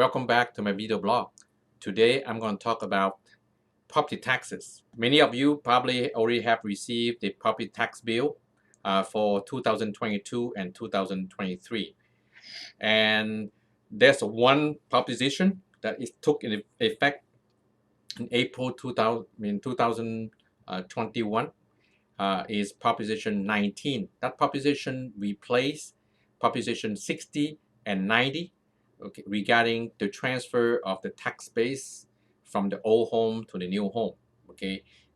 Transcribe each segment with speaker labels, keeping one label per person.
Speaker 1: welcome back to my video blog. Today I'm going to talk about property taxes. Many of you probably already have received the property tax bill for 2022 and 2023. And there's one proposition that took in effect in April 2021 is Proposition 19. That proposition replaced Proposition 60 and 90 regarding the transfer of the tax base from the old home to the new home.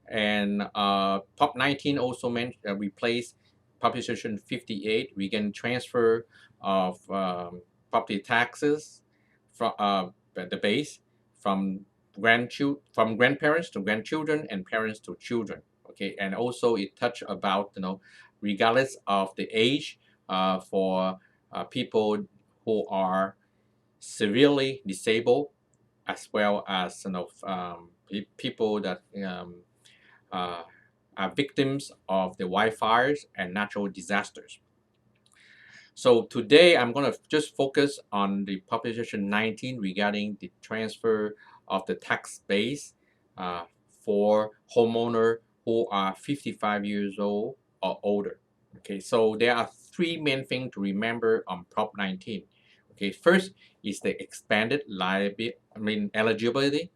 Speaker 1: And Prop 19 also replaced Proposition 58 regarding transfer of property taxes from the base from grandparents to grandchildren and parents to children. And also it touched about regardless of the age for people who are severely disabled, as well as people that are victims of the wildfires and natural disasters. So today I'm going to just focus on the Proposition 19 regarding the transfer of the tax base for homeowners who are 55 years old or older. So there are three main things to remember on Prop 19. First is the expanded eligibility.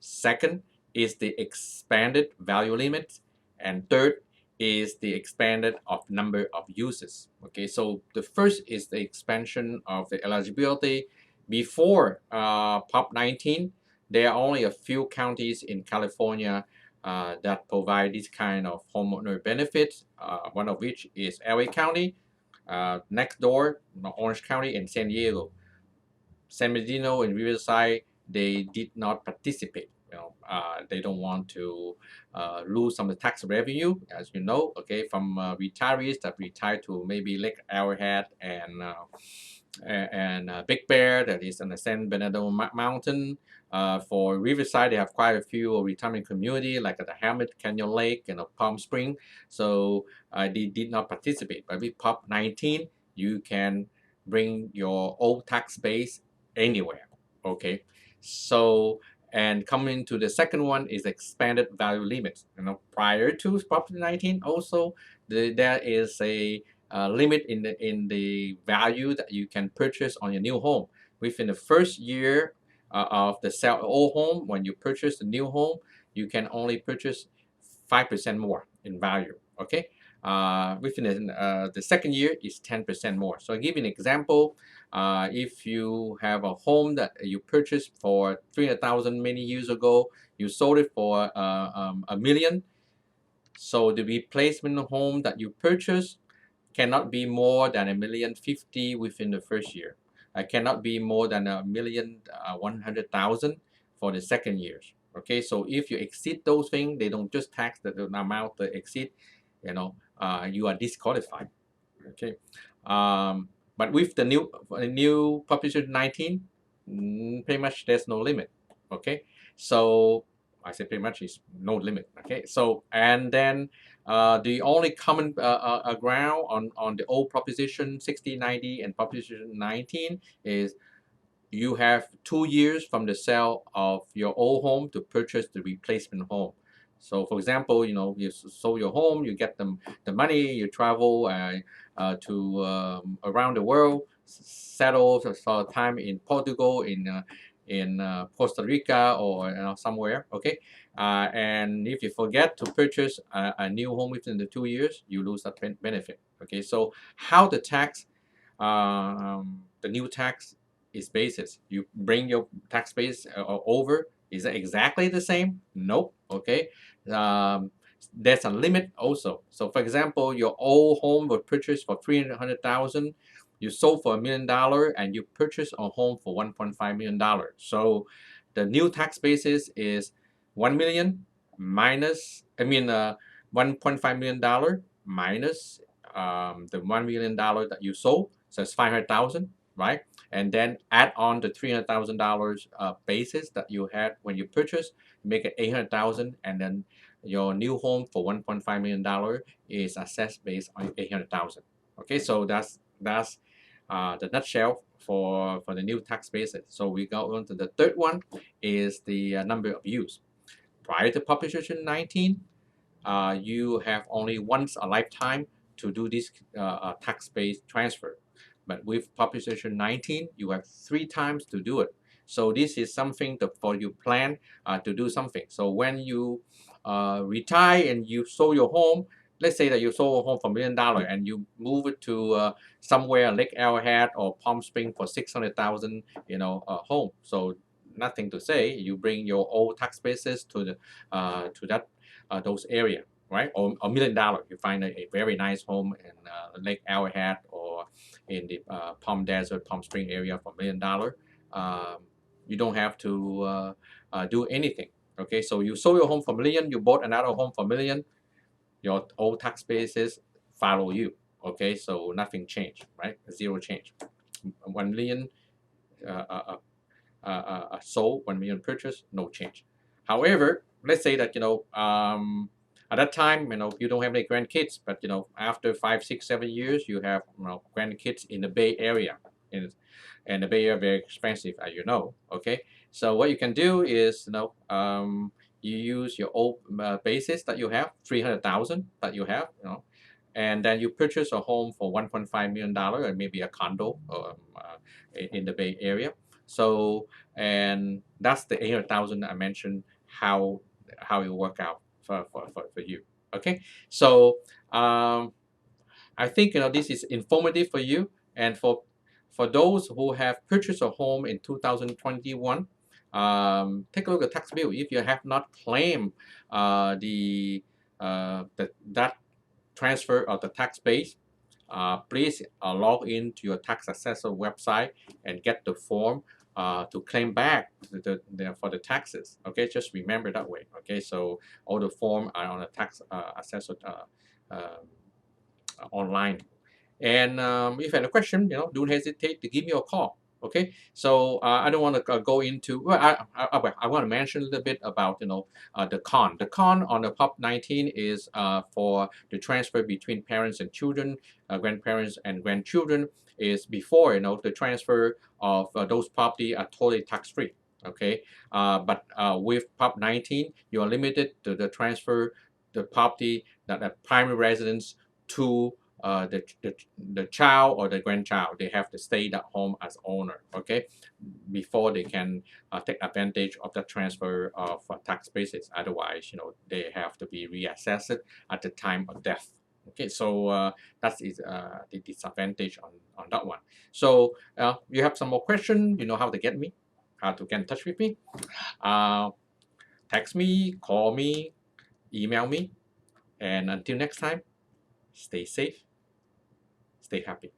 Speaker 1: Second is the expanded value limit, and third is the expanded of number of uses. So the first is the expansion of the eligibility. Before Prop 19, there are only a few counties in California that provide this kind of homeowner benefits, one of which is LA County, next door, Orange County, and San Diego. San Bernardino and Riverside, they did not participate. They don't want to lose some of the tax revenue, as you know, from retirees that retired to maybe Lake Arrowhead and Big Bear, that is on the San Bernardino Mountain. For Riverside, they have quite a few retirement community like the Hamlet, Canyon Lake, and Palm Spring. So they did not participate. But with Prop 19, you can bring your old tax base anywhere. So, and coming to the second one is expanded value limits. Prior to Prop 19, also there is a limit in the value that you can purchase on your new home. Within the first year of the sale of old home, when you purchase the new home, you can only purchase 5% more in value. Within the second year is 10% more. So I'll give you an example. If you have a home that you purchased for $300,000 many years ago, you sold it for $1 million. So the replacement home that you purchased cannot be more than $1,050,000 within the first year. Cannot be more than $1,100,000 for the second years. So if you exceed those things, they don't just tax the amount that exceed. You are disqualified. But with the new Proposition 19, pretty much there's no limit. So I say pretty much is no limit. So and then the only common ground on the old Proposition 60, 90, and Proposition 19 is you have 2 years from the sale of your old home to purchase the replacement home. So for example, you sold your home, you get the money, you travel to around the world, settle for time in Portugal, in Costa Rica, or somewhere. And if you forget to purchase a new home within the 2 years, you lose that benefit. So how the tax, the new tax is basis. You bring your tax base over. Is it exactly the same? Nope. There's a limit also. So for example, your old home was purchased for $300,000. You sold for $1 million, and you purchased a home for $1.5 million. So the new tax basis is $1 million minus, $1.5 million minus the $1 million that you sold. So it's $500,000, right? And then add on the $300,000 basis that you had when you purchased, make it $800,000, and then your new home for $1.5 million is assessed based on $800,000. So that's the nutshell for the new tax basis. So we go on to the third one is the number of use. Prior to Proposition 19, you have only once a lifetime to do this tax-based transfer. But with Proposition 19, you have 3 times to do it. So this is something for you plan to do something. So when you retire and you sold your home, let's say that you sold a home for $1 million and you move it to somewhere Lake Arrowhead or Palm Springs for 600,000, home. So nothing to say. You bring your old tax basis to that those area, right? Or $1 million, you find a very nice home in Lake Arrowhead or in the Palm Desert, Palm Spring area for $1 million. You don't have to do anything. Okay, so you sold your home for $1 million, you bought another home for $1 million, your old tax basis follow you. Okay, so nothing changed, right? Zero change. 1 million sold, 1 million purchased, no change. However, let's say that at that time you don't have any grandkids, but after 5, 6, 7 years you have grandkids in the Bay Area, and the Bay Area very expensive, as you know. Okay, so what you can do is you use your old basis that you have, 300,000 that you have, and then you purchase a home for $1.5 million or maybe a condo in the Bay Area. So, and that's the 800,000 I mentioned, how it work out for you. Okay, so I think this is informative for you, and for those who have purchased a home in 2021, take a look at the tax bill. If you have not claimed that transfer of the tax base, please log into your tax assessor website and get the form to claim back for the taxes. Okay, just remember that way. Okay, so all the form are on the tax assessor online. And if you have a question, don't hesitate to give me a call. Okay, so I don't want to go into. Well, I want to mention a little bit about the con. The con on the Prop 19 is for the transfer between parents and children, grandparents and grandchildren, is before the transfer of those property are totally tax free. Okay, but with Prop 19, you are limited to the transfer the property that are primary residence to the child or the grandchild. They have to stay at home as owner, okay, before they can take advantage of the transfer of tax basis. Otherwise, they have to be reassessed at the time of death. Okay, so that is the disadvantage on that one. So you have some more questions, you know how to get me, how to get in touch with me. Text me, call me, email me, and until next time, stay safe, stay happy.